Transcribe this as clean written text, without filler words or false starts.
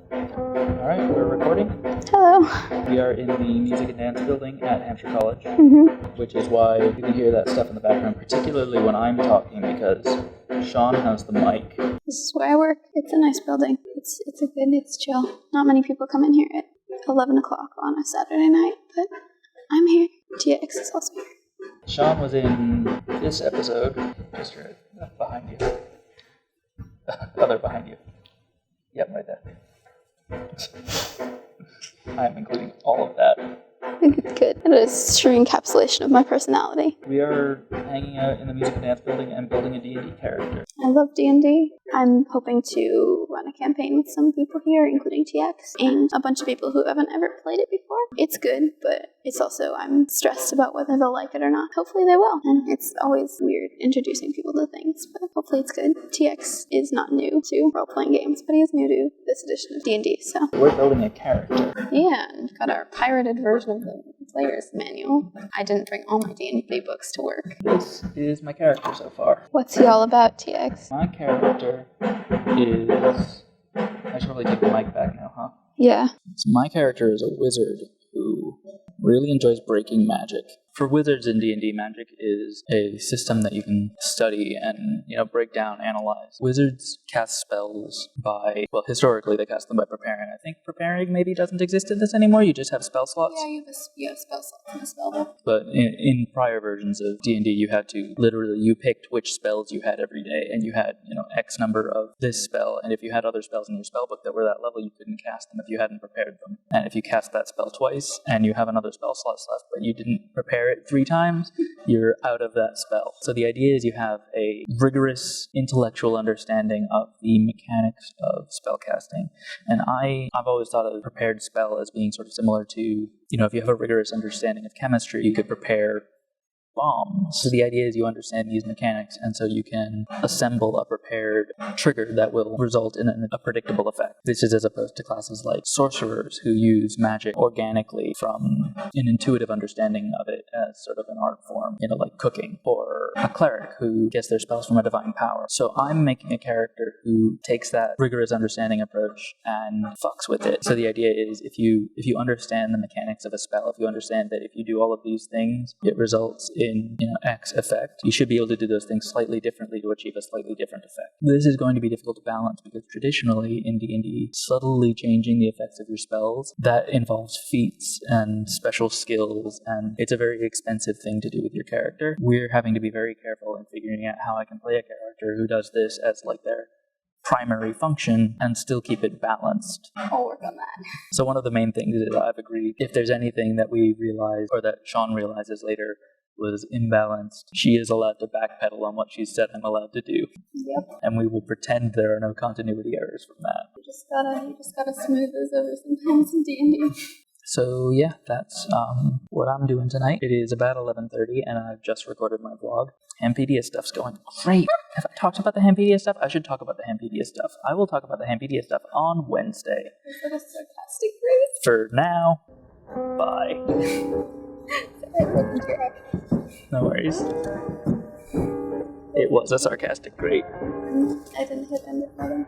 All right, we're recording. Hello. We are in the music and dance building at Hampshire College, Mm-hmm. which is why you can hear that stuff in the background, particularly when I'm talking, because Sean has the mic. This is where I work. It's a nice building. It's chill. Not many people come in here at 11 o'clock on a Saturday night, but I'm here. TX is also here. Sean was in this episode, just right behind you. Other behind you. Yep, right there. I'm including all of that. Good. It is true encapsulation of my personality. We are hanging out in the music and dance building and building a D&D character. I love D&D. I'm hoping to run a campaign with some people here, including TX, and a bunch of people who haven't ever played it before. It's good, but it's also, I'm stressed about whether they'll like it or not. Hopefully they will. And it's always weird introducing people to things, but hopefully it's good. TX is not new to role-playing games, but he is new to this edition of D&D, so. We're building a character. Yeah, and got our pirated version of the player's manual. I didn't bring all my D&D books to work. This is my character so far. What's he all about, TX? My character is... I should probably take the mic back now, huh? Yeah. So my character is a wizard who really enjoys breaking magic. For wizards in D&D, magic is a system that you can study and, break down, analyze. Wizards cast spells by, historically they cast them by preparing. I think preparing maybe doesn't exist in this anymore, you just have spell slots. Yeah, you have spell slots in the spell book. But in prior versions of D&D, you had to, literally, you picked which spells you had every day, and you had, X number of this spell, and if you had other spells in your spell book that were that level, you couldn't cast them if you hadn't prepared them. And if you cast that spell twice, and you have another spell slot left, but you didn't prepare it 3 times, you're out of that spell. So the idea is you have a rigorous intellectual understanding of the mechanics of spellcasting. And I've always thought of a prepared spell as being sort of similar to, if you have a rigorous understanding of chemistry, you could prepare bombs. So the idea is you understand these mechanics, and so you can assemble a prepared trigger that will result in a predictable effect. This is as opposed to classes like sorcerers who use magic organically from an intuitive understanding of it as sort of an art form, like cooking, or a cleric who gets their spells from a divine power. So I'm making a character who takes that rigorous understanding approach and fucks with it. So the idea is if you understand the mechanics of a spell, if you understand that if you do all of these things, it results in X effect, you should be able to do those things slightly differently to achieve a slightly different effect. This is going to be difficult to balance because traditionally in D&D, subtly changing the effects of your spells, that involves feats and special skills, and it's a very expensive thing to do with your character. We're having to be very careful in figuring out how I can play a character who does this as like their primary function and still keep it balanced. I'll work on that. So one of the main things is I've agreed, if there's anything that we realize, or that Sean realizes later, was imbalanced, she is allowed to backpedal on what she said I'm allowed to do. Yep. And we will pretend there are no continuity errors from that. You just gotta smooth those over sometimes in D&D. So yeah, that's what I'm doing tonight. It is about 11:30 and I've just recorded my vlog. Hampedia stuff's going great. Have I talked about the Hampedia stuff? I should talk about the Hampedia stuff. I will talk about the Hampedia stuff on Wednesday. Is that a sarcastic phrase? For now, bye. No worries. It was a sarcastic grate. I didn't hit end recording.